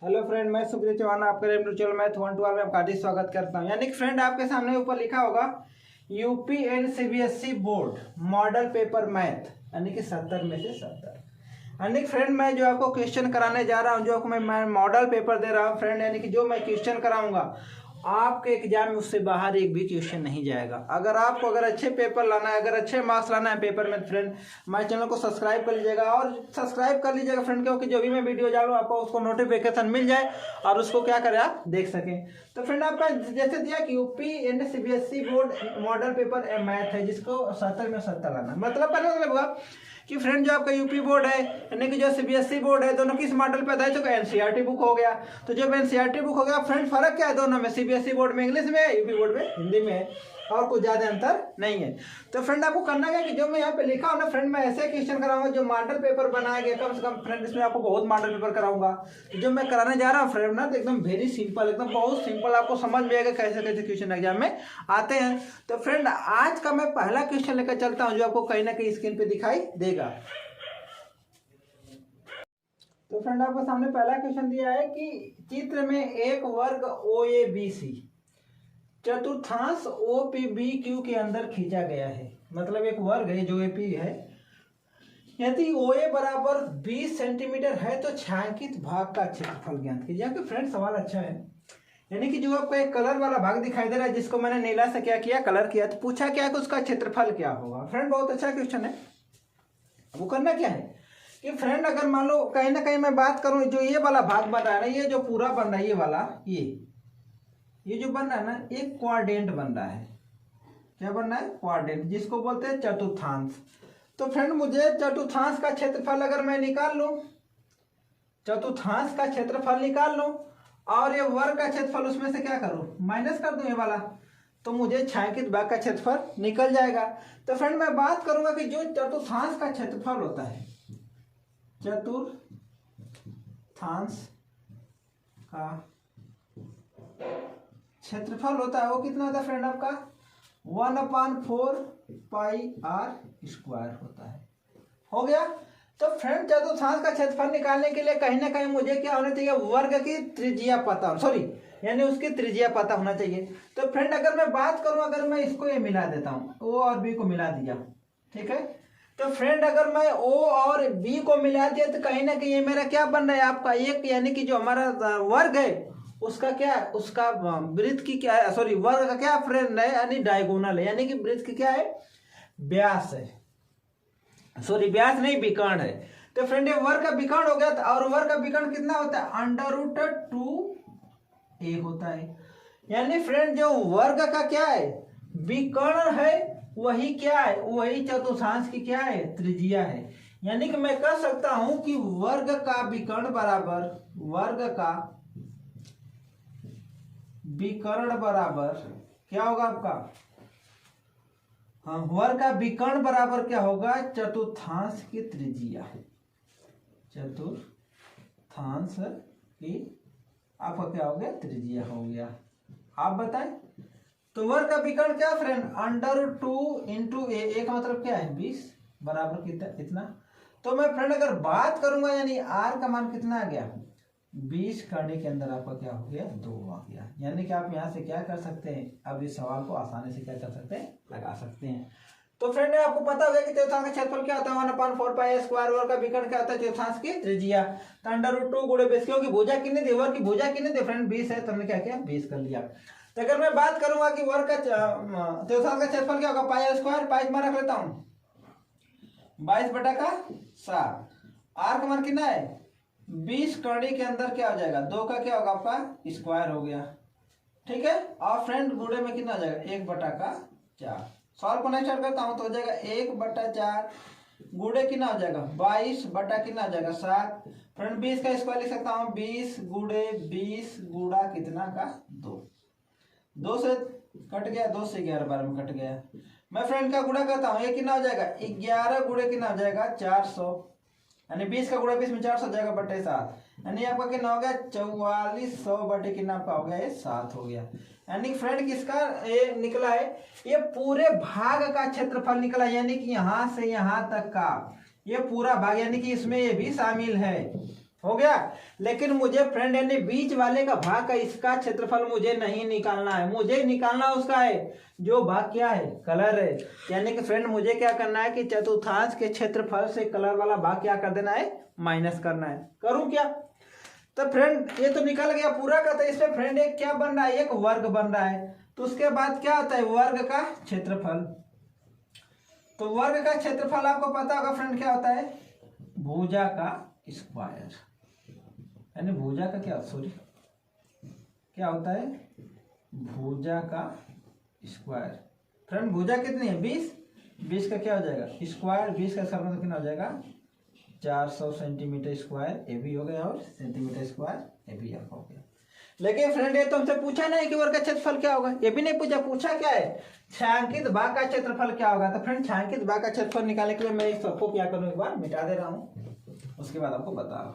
Hello friend, मैं सुखदेव चौहान आपके YouTube channel math 112 में आपका हार्दिक स्वागत करता हूं। यानी कि फ्रेंड आपके सामने ऊपर लिखा होगा UP and CBSE board model paper math, यानी कि 70 में से 70। यानी कि फ्रेंड मैं जो आपको क्वेश्चन कराने जा रहा हूं, जो मैं मॉडल पेपर दे रहा हूं फ्रेंड, यानी कि जो मैं क्वेश्चन कराऊंगा आपके एग्जाम में उससे बाहर एक भी क्वेश्चन नहीं जाएगा। अगर अच्छे पेपर लाना है, अगर अच्छे मार्क्स लाना है पेपर में फ्रेंड, हमारे चैनल को सब्सक्राइब कर लीजिएगा और सब्सक्राइब कर लीजिएगा फ्रेंड, क्योंकि जो भी मैं वीडियो डालूँ आपको उसको नोटिफिकेशन मिल जाए और उसको क्या करें आप देख सकें। तो फ्रेंड आपका जैसे दिया कि UP and CBSE board model paper math है, जिसको 70 में 70 लाना। मतलब पहले मतलब होगा कि फ्रेंड जो आपका यूपी बोर्ड है यानी कि जो सीबीएसई बोर्ड है, दोनों किस मॉडल पे था? तो एनसीईआरटी बुक हो गया। तो जब एनसीईआरटी बुक हो गया फ्रेंड, फर्क क्या है दोनों में? सीबीएसई बोर्ड में इंग्लिश में है, यूपी बोर्ड में हिंदी में है, और कुछ ज्यादा अंतर नहीं है। तो फ्रेंड आपको करना है कि जो मैं यहाँ पे लिखा हूँ ना फ्रेंड, मैं ऐसे क्वेश्चन कराऊंगा जो मॉडल पेपर बनाया गया कम से कम फ्रेंड, इसमें आपको बहुत मॉडल पेपर कराऊंगा। तो जो मैं कराने जा रहा हूँ फ्रेंड ना, तो एकदम वेरी सिंपल, एकदम बहुत सिंपल, आपको समझ में आएगा कैसे कैसे क्वेश्चन एग्जाम में आते हैं। तो फ्रेंड आज का मैं पहला क्वेश्चन लेकर चलता हूँ, जो आपको कहीं ना कहीं स्क्रीन पे दिखाई देगा। तो फ्रेंड आपको सामने पहला क्वेश्चन दिया है कि चित्र में एक वर्ग ओ ए बी सी चतुर्थांश ओ पी बी क्यू के अंदर खींचा गया है। मतलब एक वर्ग है जो ए पी है, यदि ओ ए बराबर 20 सेंटीमीटर है तो छायांकित भाग का क्षेत्रफल ज्ञात कीजिए। आपके फ्रेंड सवाल अच्छा है, यानी कि जो आपको एक कलर वाला भाग दिखाई दे रहा है, जिसको मैंने नीला से क्या किया, कलर किया, तो पूछा क्या कि उसका क्षेत्रफल क्या होगा। फ्रेंड बहुत अच्छा क्वेश्चन है। वो करना क्या है कि फ्रेंड अगर मान लो कहीं ना कहीं मैं बात करूं, जो ये वाला भाग बन रहा है ना, ये जो पूरा बन रहा है, ये वाला ये जो बन रहा है ना, एक क्वाड्रेंट बन रहा है। क्या बन रहा है? क्वाड्रेंट, जिसको बोलते हैं चतुर्थांश। तो फ्रेंड मुझे चतुर्थांश का क्षेत्रफल अगर मैं निकाल लूं, चतुर्थांश का क्षेत्रफल निकाल लूं और ये वर्ग का क्षेत्रफल उसमें से क्या करूं, माइनस कर दूं ये वाला, तो मुझे छायांकित भाग का क्षेत्रफल निकल जाएगा। तो फ्रेंड मैं बात करूंगा कि जो चतुर्थांश का क्षेत्रफल होता है, चतुर्थांश का क्षेत्रफल होता है, वो कितना होता है फ्रेंड? आपका 1/4 पाई आर स्क्वायर होता है। हो गया। तो फ्रेंड चतुर्थांश का क्षेत्रफल निकालने के लिए कहीं ना कहीं मुझे क्या होना चाहिए? वर्ग की त्रिज्या पता, सॉरी यानी उसकी त्रिज्या पता होना चाहिए। तो फ्रेंड अगर मैं बात करूं, अगर मैं इसको ये मिला देता हूं, ओ और बी को मिला दिया, ठीक है। तो फ्रेंड अगर मैं ओ और बी को मिला दिया तो कहीं ना कहीं ये मेरा क्या बन रहा है? आपका एक, यानी कि जो हमारा वर्ग है उसका क्या, उसका वृत्त की क्या है, सॉरी वर्ग का क्या फ्रेंड है, यानी डायगोनल है, यानी कि वृत्त की क्या है? व्यास है, सॉरी व्यास नहीं, विकर्ण है। तो फ्रेंड ये वर्ग का विकर्ण हो गया। और वर्ग का विकर्ण कितना होता है? √2a होता है। यानी फ्रेंड जो वर्ग का क्या है? विकर्ण है, वही क्या है? वही चतुर्थांश की क्या है? त्रिज्या है। यानी कि मैं कह सकता हूं कि वर्ग का विकर्ण बराबर, वर्ग का विकर्ण बराबर क्या होगा आपका? हाँ, वर्ग का विकर्ण बराबर क्या होगा? चतुर्थांश की त्रिज्या, चतुर्थांश की आपका क्या हो गया? त्रिज्या हो गया। आप बताएं। तो वर्ग का विकर्ण क्या फ्रेंड? √2 × a का मतलब क्या है? 20 बराबर कितना? इतना। तो मैं फ्रेंड अगर बात करूंगा, यानी r का मान कितना आ गया? 20 करने के अंदर आपका क्या हो गया? 2 आ गया। यानी कि आप यहाँ से क्या कर सकते हैं? अब इस सवाल को आसानी से क्या कर सकते हैं? लगा सकते हैं। तो फ्रेंड आपको पता होगा कि चतुर्थांश का क्षेत्रफल क्या होता है? 1/4 पाई स्क्वायर। वर्ग का विकर्ण क्या होता है? चतुर्थांश की त्रिज्या। तो √2 गुणे 20, क्योंकि भुजा कितने दी? वर्ग की भुजा कितने दी फ्रेंड? 20 है, तो हमने क्या किया? 20 कर लिया। तो अगर मैं बात करूंगा कि वर्ग का चतुर्थांश का क्षेत्रफल क्या होगा? पाई स्क्वायर, पाई मैं रख लेता हूँ 22/7। आर का मान कितना है? 20 करने के अंदर क्या हो जाएगा? 2 का क्या होगा? आपका स्क्वायर हो गया, ठीक है। और फ्रेंड गुणे में कितना हो जाएगा? 1/4। सॉल्व करना स्टार्ट करता हूं तो हो जाएगा 1/4 गुणे कितना हो जाएगा? 22 बटा कितना हो जाएगा? 7। फ्रेंड 20 का स्क्वायर लिख सकता हूं 20 गुणे 20 गुणा कितना का? 2। 2 से कट गया, 2 से 11 12 में कट गया। मैं फ्रेंड का गुणा करता हूँ, ये कितना हो जाएगा? 11 गुणे कितना हो जाएगा? 400। यानी 20 का गुणा 20 में 400 जाएगा बटे 7, यानी आपका कितना हो गया? 4400 बटे कितना आपका हो गया? ये 7 हो गया। यानी फ्रेंड किसका ये निकला है? ये पूरे भाग का क्षेत्रफल निकला, यानी कि यहां से यहां तक का ये पूरा भाग, यानी कि इसमें ये भी शामिल है। हो गया। लेकिन मुझे फ्रेंड यानी बीच वाले का भाग का इसका क्षेत्रफल मुझे नहीं निकालना है, मुझे निकालना उसका है जो भाग क्या है, कलर है। यानी कि फ्रेंड मुझे क्या करना है कि चतुर्थांश के क्षेत्रफल से कलर वाला भाग क्या कर देना है, माइनस करना है। करूं क्या? तो फ्रेंड ये तो निकल गया पूरा का, तो इसमें फ्रेंड एक क्या बन रहा है, एक वर्ग बन रहा है। तो उसके बाद क्या होता है, वर्ग का क्षेत्रफल। तो वर्ग का क्षेत्रफल आपको पता होगा फ्रेंड क्या होता है, भुजा का स्क्वायर। यानी भुजा का क्या होता है, भुजा का स्क्वायर। फ्रेंड भुजा कितनी है, 20 का क्या हो जाएगा स्क्वायर, 20 का सर्वनाम कितना हो जाएगा 400 सेंटीमीटर स्क्वायर, ये भी हो गया, और सेंटीमीटर स्क्वायर ये भी आपका हो गया। लेकिन फ्रेंड ये तो हमसे पूछा नहीं कि वर्ग का क्षेत्रफल क्या होगा, ये भी नहीं पूछा। पूछा क्या है, छायांकित भाग का क्षेत्रफल क्या होगा। तो फ्रेंड छायांकित भाग का क्षेत्रफल निकालने के लिए मैं इस सबको क्या करूँ, एक बार मिटा दे रहा हूँ, उसके बाद आपको बता रहा हूँ।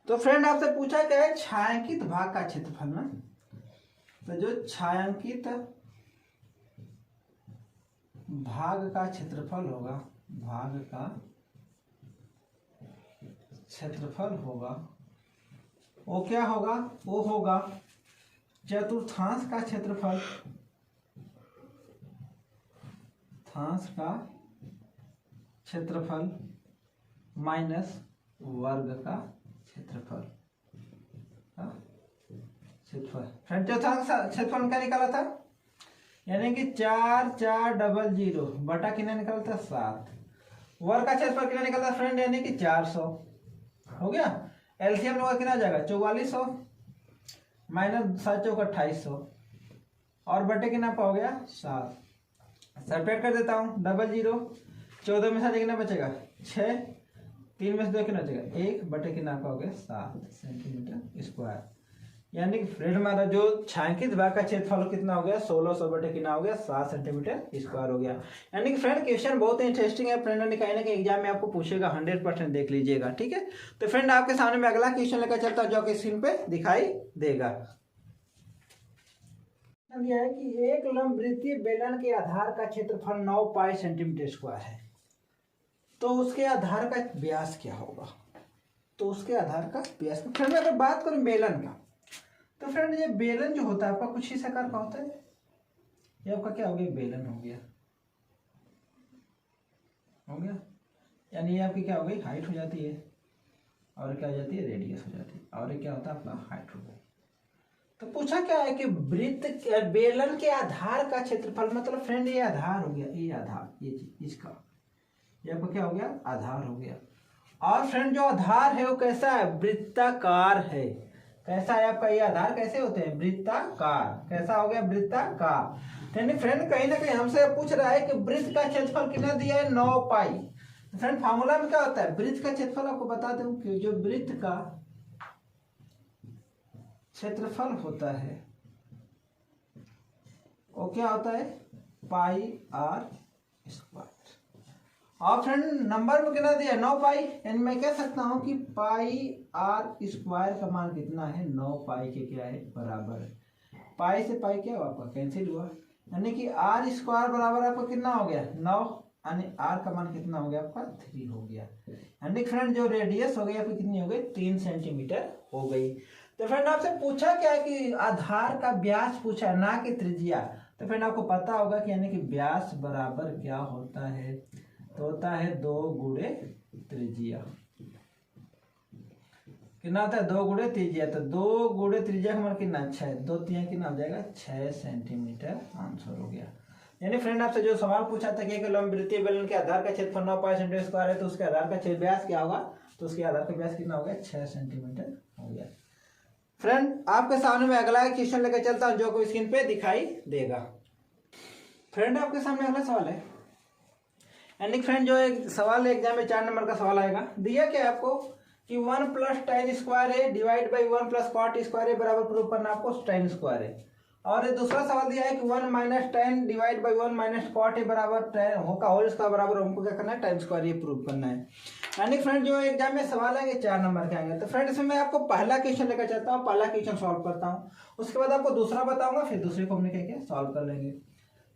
तो फ्रेंड आपसे पूछा क्या है, छायांकित भाग का क्षेत्रफल ना। तो जो छायांकित भाग का क्षेत्रफल होगा, भाग का क्षेत्रफल होगा, वो क्या होगा, वो होगा चतुर्थांश का क्षेत्रफल, थांश का क्षेत्रफल माइनस वर्ग का क्षेत्रफल। फ्रेंड चौथा क्षेत्रफल क्या निकाला था, यानी कि 4400 बटा कितना निकला था 7। वर्ग का क्षेत्रफल कितना निकलता फ्रेंड, यानी कि 400 हो गया। एलसीएम होगा कितना जाएगा 4400 माइनस 7 चौक 2800 और बटे कितना हो गया 7। सब्ट्रैक्ट कर देता हूँ, 00 14 में से कितना बचेगा 6, 3 में से 2 कितना बचेगा 1 बटे कितना हो गया 7 सेंटीमीटर स्क्वायर। यानी कि फ्रेंड हमारा जो छायांकित भाग का क्षेत्रफल कितना हो गया 1600 बटे कितना हो गया 7 सेंटीमीटर स्क्वायर हो गया। यानी कि फ्रेंड क्वेश्चन बहुत इंटरेस्टिंग है फ्रेंड, ने कहीं ना कहीं एग्जाम में आपको पूछेगा, 100% देख लीजिएगा, ठीक है। तो फ्रेंड आपके सामने में अगला क्वेश्चन लेकर चलता हूं जो कि स्क्रीन पे दिखाई देगा। यह है कि एक लंब वृत्तीय बेलन के आधार का क्षेत्रफल 9 पाई सेंटीमीटर स्क्वायर है, तो उसके आधार का व्यास क्या होगा। तो उसके आधार का व्यास, फ्रेंड अगर बात करूं बेलन का, तो फ्रेंड ये बेलन जो होता है आपका कुछ इस आकार का होता है, ये आपका क्या हो गया बेलन हो गया, यानी ये आपकी क्या हो गई हाइट हो जाती है, और क्या हो जाती है रेडियस हो जाती है, और ये क्या होता है आपका हाइट हो गई। तो पूछा क्या है कि वृत्त बेलन के आधार का क्षेत्रफल, मतलब फ्रेंड ये आधार हो गया, ये आधार, ये चीज इसका ये आपका क्या हो गया आधार हो गया। और फ्रेंड जो आधार है वो कैसा है, वृत्ताकार है। कैसा है आपका ये आधार, कैसे होते हैं वृत्ताकार, कैसा हो गया वृत्ताकार। यानी फ्रेंड कहीं ना कहीं हमसे पूछ रहा है कि वृत्त का क्षेत्रफल कितना दिया है 9 पाई। फ्रेंड फार्मूला में क्या होता है, वृत्त का क्षेत्रफल आपको बता दूं कि जो वृत्त का क्षेत्रफल होता है वो क्या होता है पाई आर स्क्वायर। और फ्रेंड नंबर में कितना दिया 9 पाई, यानी मैं कह सकता हूं कि पाई आर स्क्वायर का मान कितना है 9 पाई के क्या है बराबर है। पाई से पाई क्या हुआ आपका कैंसिल हुआ, यानी कि आर स्क्वायर बराबर आपका कितना हो गया 9, यानी आर का मान कितना हो गया आपका 3 हो गया। यानी फ्रेंड जो रेडियस हो गई आपकी कितनी हो गई 3 सेंटीमीटर हो गई। तो फ्रेंड आपसे पूछा क्या है कि आधार का व्यास पूछा है, ना कि त्रिज्या। तो फ्रेंड आपको पता होगा कि यानी कि व्यास बराबर क्या होता है, तो होता है 2 गुणे त्रिज्या। कितना होता है 2 गुणे त्रिज्या, तो 2 गुणे त्रिज्या का मतलब कितना 6, 2 3 कितना हो जाएगा 6 सेंटीमीटर आंसर हो गया। यानी फ्रेंड आपसे जो सवाल पूछा था कि एक लंब वृत्तीय बेलन के आधार का क्षेत्रफल 9 पाई सेंटीमीटर स्क्वायर है, तो उसके आधार का व्यास क्या होगा, तो उसके आधार का व्यास कितना हो गया 6 सेंटीमीटर हो गया। फ्रेंड आपके सामने में अगला क्वेश्चन लेकर चलता हूं जो को स्क्रीन पे दिखाई देगा। फ्रेंड आपके सामने अगला सवाल है, यानी फ्रेंड जो एक सवाल एग्जाम में 4 नंबर का सवाल आएगा। दिया क्या आपको कि 1 + tan स्क्वायर है डिवाइड बाई 1 + cot स्क्वायर है बराबर प्रूफ करना आपको tan स्क्वायर है। और ये दूसरा सवाल दिया है कि 1 minus ten divide by 1 minus cot A बराबर टेन होगा होल स्क्वायर बराबर, हमको क्या करना है टाइम स्क्वायर ये प्रूव करना है। यानी फ्रेंड जो एग्जाम में सवाल आएंगे 4 नंबर के आएंगे। तो फ्रेंड इसमें मैं आपको पहला क्वेश्चन लेकर चलता हूँ, पहला क्वेश्चन सॉल्व करता हूँ, उसके बाद आपको दूसरा बताऊंगा, फिर दूसरे को हम लेके सॉल्व कर लेंगे।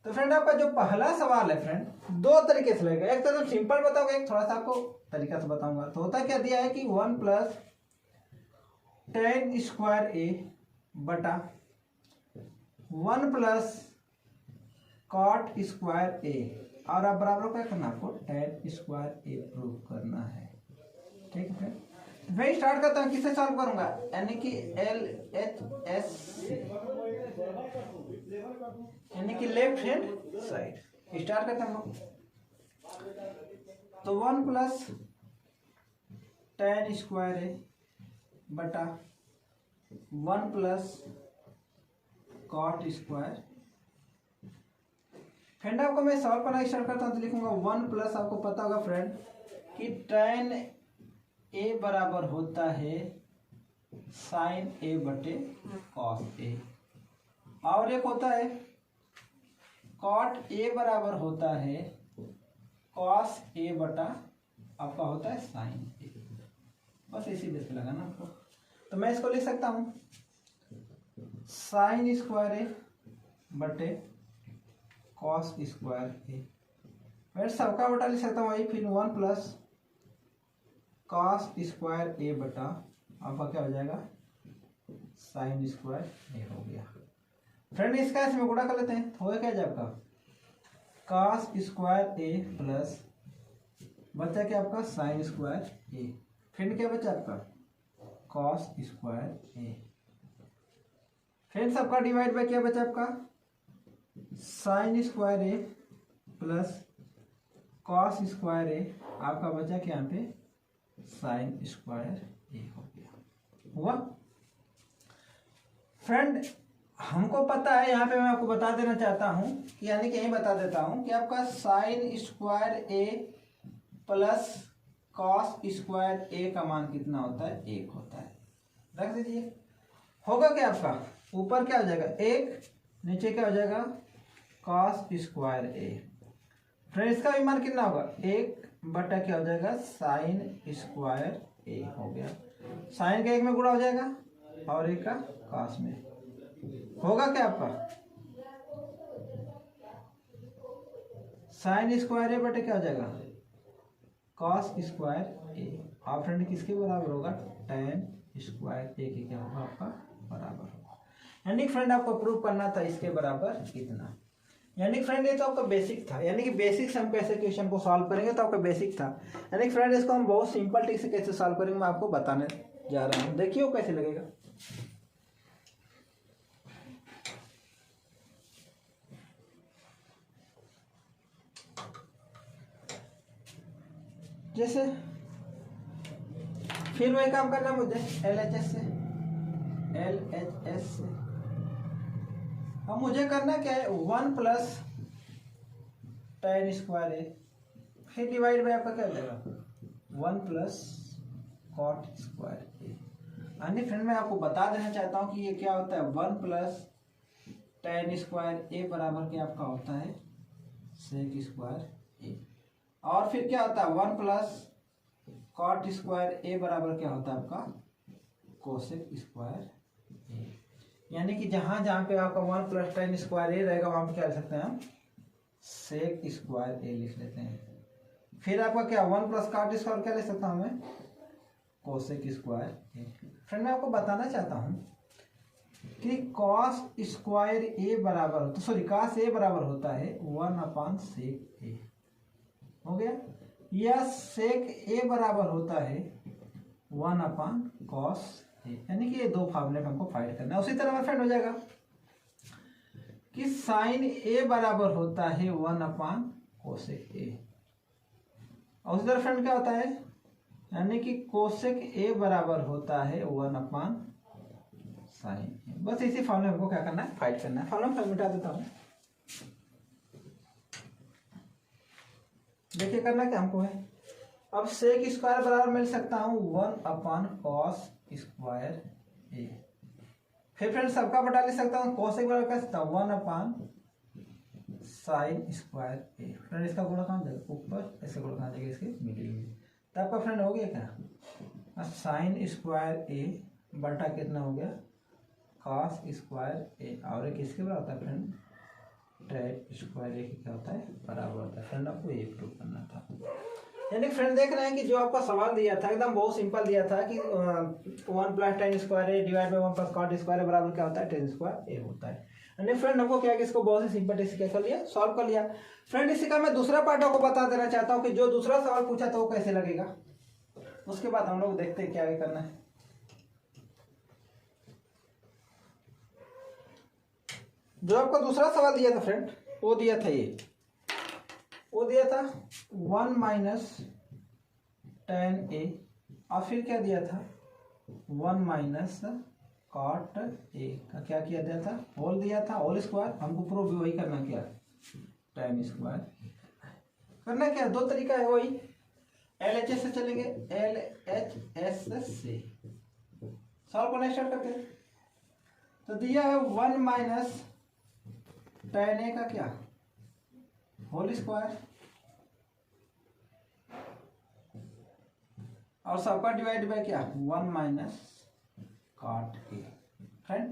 तो फ्रेंड आपका जो पहला सवाल है फ्रेंड दो तरीके से लगेगा, एक तो सिंपल बताऊंगा, एक थोड़ा सा आपको तरीका से बताऊंगा। तो होता क्या दिया है कि 1 प्लस टेन स्क्वायर ए बटा 1 प्लस कॉट स्क्वायर ए, और अब बराबर क्या करना आपको टेन स्क्वायर ए प्रूव करना है। ठीक है, मैं स्टार्ट करता हूँ, किससे सॉल्व करूंगा, यानी कि LHS यानी कि लेफ्ट हैंड साइड स्टार्ट करता हूँ। तो 1 प्लस टेन स्क्वायर ए बटा 1 प्लस कॉट स्क्वायर। फ्रेंड आपको मैं सॉल्व करना स्टार्ट करता हूँ, तो लिखूंगा 1 प्लस, आपको पता होगा फ्रेंड कि tan ए बराबर होता है sin ए बटे cos ए, और एक होता है cot ए बराबर होता है cos ए बटा आपका होता है sin ए। बस इसी बेस पे लगाना आपको। तो मैं इसको लिख सकता हूँ sin स्क्वायर ए बटे cos स्क्वायर ए, फिर सबका बटा लिख सकता हूँ वही, फिर 1 प्लस cos स्क्वायर ए बटा आपका क्या हो जाएगा sin स्क्वायर ए हो गया। फ्रेंड इसका इसमें गुणा कर लेते हैं, हो गया क्या जब का cos स्क्वायर ए प्लस बचा क्या आपका sin स्क्वायर ए, फिर क्या बचा आपका cos स्क्वायर ए, फिर सबका डिवाइड बाय क्या बचा आपका sin स्क्वायर ए प्लस cos स्क्वायर ए, आपका बचा क्या यहाँ पे sin स्क्वायर ए हो गया। हुआ फ्रेंड, हमको पता है, यहाँ पे मैं आपको बता देना चाहता हूँ कि यानी कि यही बता देता हूँ कि आपका sin स्क्वायर ए प्लस cos स्क्वायर ए का मान कितना होता है 1 होता है। रख दीजिए, होगा क्या आपका ऊपर क्या हो जाएगा 1, नीचे क्या हो जाएगा cos स्क्वायर ए। फ्रेंड इसका भी मान कितना होगा 1 बटा क्या हो जाएगा sin स्क्वायर ए हो गया। sin का 1 में गुणा हो जाएगा और 1 का cos में, होगा क्या आपका sin स्क्वायर ए बटे क्या हो जाएगा cos स्क्वायर ए। और फ्रेंड किसके बराबर होगा tan स्क्वायर ए के क्या होगा आपका बराबर होगा। यानी फ्रेंड आपको प्रूव करना था इसके बराबर कितना। यानी फ्रेंड ये तो आपका बेसिक था, यानी कि बेसिक से हम कैसे क्वेश्चन को सॉल्व करेंगे तो आपका बेसिक था। यानी फ्रेंड इसको हम बहुत सिंपल ट्रिक से कैसे सॉल्व करेंगे मैं आपको बताने जा रहा हूँ, देखिए वो कैसे लगेगा। जैसे फिर वही काम करना मुझे LHS से अब मुझे करना क्या है 1 प्लस tan स्क्वायर ए, फिर डिवाइड बाय आपका क्या हो जाएगा 1 प्लस कॉट स्क्वायर ए। यानी फ्रेंड मैं आपको बता देना चाहता हूँ कि ये क्या होता है 1 प्लस tan स्क्वायर ए बराबर क्या आपका होता है sec स्क्वायर ए, और फिर क्या होता है 1 प्लस कॉट स्क्वायर ए बराबर क्या होता है आपका कोसेक स्क्वायर ए। यानी कि जहां जहां पे आपका 1 प्लस tan स्क्वायर ए रहेगा वहां पे क्या लिख सकते हैं हम सेक स्क्वायर ए लिख लेते हैं। फिर आपका क्या 1 प्लस कॉट स्क्वायर क्या लिख सकता हूं मैं कोसेक स्क्वायर ए। फ्रेंड मैं आपको बताना चाहता हूं कि कॉस स्क्वायर ए बराबर होता सॉरी कॉस ए बराबर होता है 1/सेक ए, हो गया, या सेक ए बराबर होता है 1/कॉस ए। यानी कि ये दो फॉर्मूले हमको फाइंड करना है। उसी तरह में फ्रेंड हो जाएगा कि साइन ए बराबर होता है 1/कोसेक ए, और उसी तरह फ्रेंड क्या होता है यानी कि कोसेक ए बराबर होता है 1/साइन ए। बस इसी फॉर्मूले हमको क्या करना है फाइंड करना है। फॉर्मूला मैं मिटा देता हूँ, देखिए करना क्या हमको है। अब सेक स्क्वायर बराबर मिल सकता हूँ 1/कॉस स्क्वायर ए। फिर फ्रेंड सबका बटा लिख सकता हूँ, कोसेक बराबर क्या सकता हूँ 1/sin स्क्वायर ए। फ्रेंड इसका गुणा कहाँ जाएगा ऊपर, ऐसे गुणा कहाँ जाएगा इसके मिडिल में। तो आपका फ्रेंड हो गया क्या sin स्क्वायर ए बटा कितना हो गया cos स्क्वायर ए, और एक इसके बराबर होता है फ्रेंड tan स्क्वायर ए क्या होता है बराबर होता है। फ्रेंड आपको ये प्रूव करना था। यानी फ्रेंड देख रहे हैं कि जो आपका सवाल दिया था एकदम बहुत सिंपल दिया था कि 1 + tan square A divide by 1 + cot square बराबर क्या होता है tan स्क्वायर ए होता है। यानी फ्रेंड हमको क्या कि इसको बहुत ही सिंपल से क्या कर लिया सॉल्व कर लिया। फ्रेंड इसी का मैं दूसरा पार्ट आपको बता देना चाहता हूँ कि जो दूसरा सवाल पूछा था वो कैसे लगेगा, उसके बाद हम लोग देखते हैं क्या आगे करना है। जो आपका दूसरा सवाल दिया था फ्रेंड वो दिया था वो दिया था 1 - tan a और फिर क्या दिया था 1 - cot a का क्या किया दिया था होल दिया था होल स्क्वायर। हमको प्रूव वही करना क्या tan स्क्वायर करना क्या दो तरीका है वही LHS से चलेंगे LHS से सॉल्व करना स्टार्ट करते हैं। तो दिया है 1 - tan a का क्या होल स्क्वायर और सबका डिवाइड बाय क्या 1 - cot a। फ्रेंड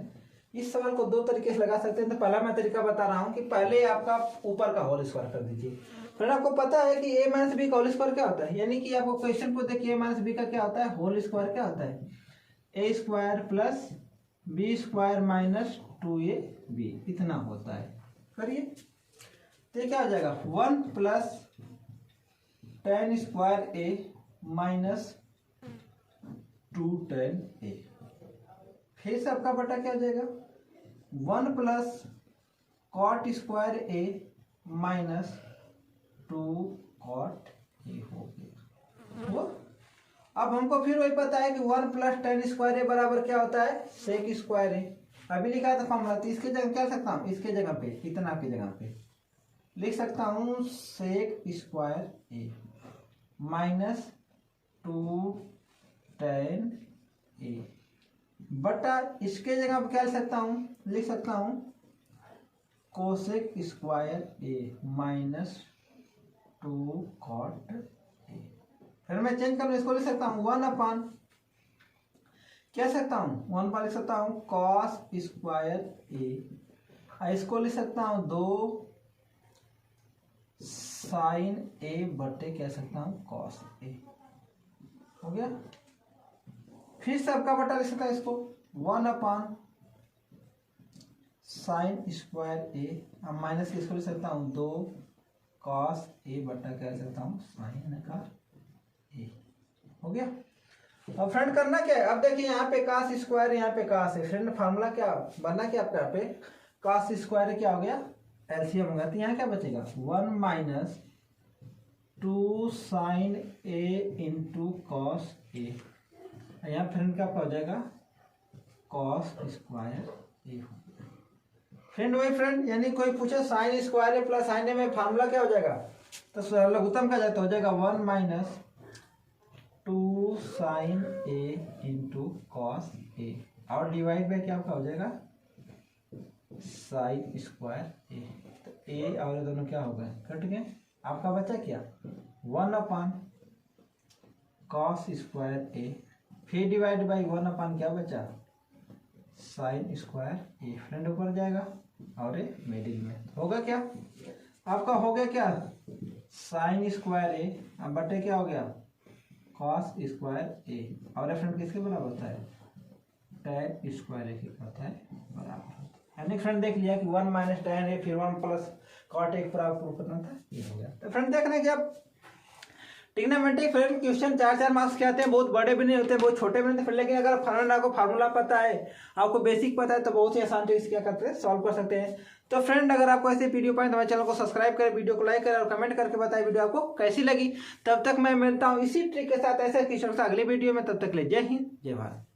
इस सवाल को दो तरीके से लगा सकते हैं। तो पहला मैं तरीका बता रहा हूं कि पहले आपका ऊपर का होल स्क्वायर कर दीजिए। फ्रेंड आपको पता है कि a - b का होल स्क्वायर क्या होता है, यानी कि आपको क्वेश्चन पूछते कि a - b का क्या होता है होल स्क्वायर क्या होता है a² + b² - 2ab इतना होता है। करिए तो ये क्या हो जाएगा 1 + tan square a - 2 tan a। फिर से आपका बटा क्या हो जाएगा 1 + cot square a - 2 cot a हो गया वो। अब हमको फिर वही पता है कि 1 + tan स्क्वायर a बराबर क्या होता है sec स्क्वायर a। अभी लिखा था फॉर्मूला, तो इसके जगह क्या सकता हूँ इसके जगह पे इतना की जगह पे लिख सकता हूँ sec square a - 2 tan a बटा इसके जगह पे क्या लिख सकता हूँ लिख सकता हूँ cosec square a - 2 cot a। फिर मैं चेंज कर इसको लिख सकता हूँ 1 क्या सकता हूँ 1 लिख सकता हूँ cos स्क्वायर a। इसको लिख सकता हूँ 2 sin a बटे क्या सकता हूँ cos a हो गया। फिर सबका बटा लिख सकता है इसको 1 sin स्क्वायर a अब माइनस इसको लिख सकता हूँ 2 cos a बटा क्या लिख सकता हूँ sin का a हो गया। अब फ्रेंड करना क्या है, अब देखिए यहाँ पे cos स्क्वायर यहाँ पे cos है। फ्रेंड फार्मूला क्या बनना क्या आपका यहाँ पे cos स्क्वायर क्या हो गया एलसीएम होगा। तो यहाँ क्या बचेगा 1 - 2 sin a × cos a। यहाँ फ्रेंड क्या हो जाएगा cos स्क्वायर a। फ्रेंड वही फ्रेंड यानी कोई पूछे sin square a + sin a में फार्मूला क्या हो जाएगा तो लघुत्तम का जाता हो जाएगा 1 - 2 sin a × cos a और डिवाइड बाय क्या आपका हो जाएगा sin स्क्वायर a। तो a और दोनों क्या हो गए कट गए। आपका बचा क्या 1 cos स्क्वायर a फिर डिवाइड बाई 1 क्या बचा sin स्क्वायर a। फ्रेंड ऊपर जाएगा और ये मिडिल में होगा क्या आपका हो गया क्या sin स्क्वायर a अब बटे क्या हो गया cos स्क्वायर a और फ्रेंड किसके बराबर होता है tan स्क्वायर a क्या होता है बराबर होता है। यानी फ्रेंड देख लिया कि 1 - tan a फिर 1 + cot a पर आपको करना था ये हो गया। तो फ्रेंड देख रहे हैं कि आप ट्रिग्नोमेट्रिक फ्रेंड क्वेश्चन 4 मार्क्स के आते हैं, बहुत बड़े भी नहीं होते बहुत छोटे भी नहीं होते। लेकिन अगर फार्मूला पता है आपको बेसिक पता है तो बहुत ही आसान से क्या करते हैं सॉल्व कर सकते हैं। तो फ्रेंड अगर आपको ऐसे वीडियो पाए तो हमारे चैनल को सब्सक्राइब करें, वीडियो को लाइक करें और कमेंट करके बताएं वीडियो आपको कैसी लगी। तब तक मैं मिलता हूँ इसी ट्रिक के साथ ऐसे क्वेश्चन से अगले वीडियो में। तब तक ले जय हिंद जय भारत।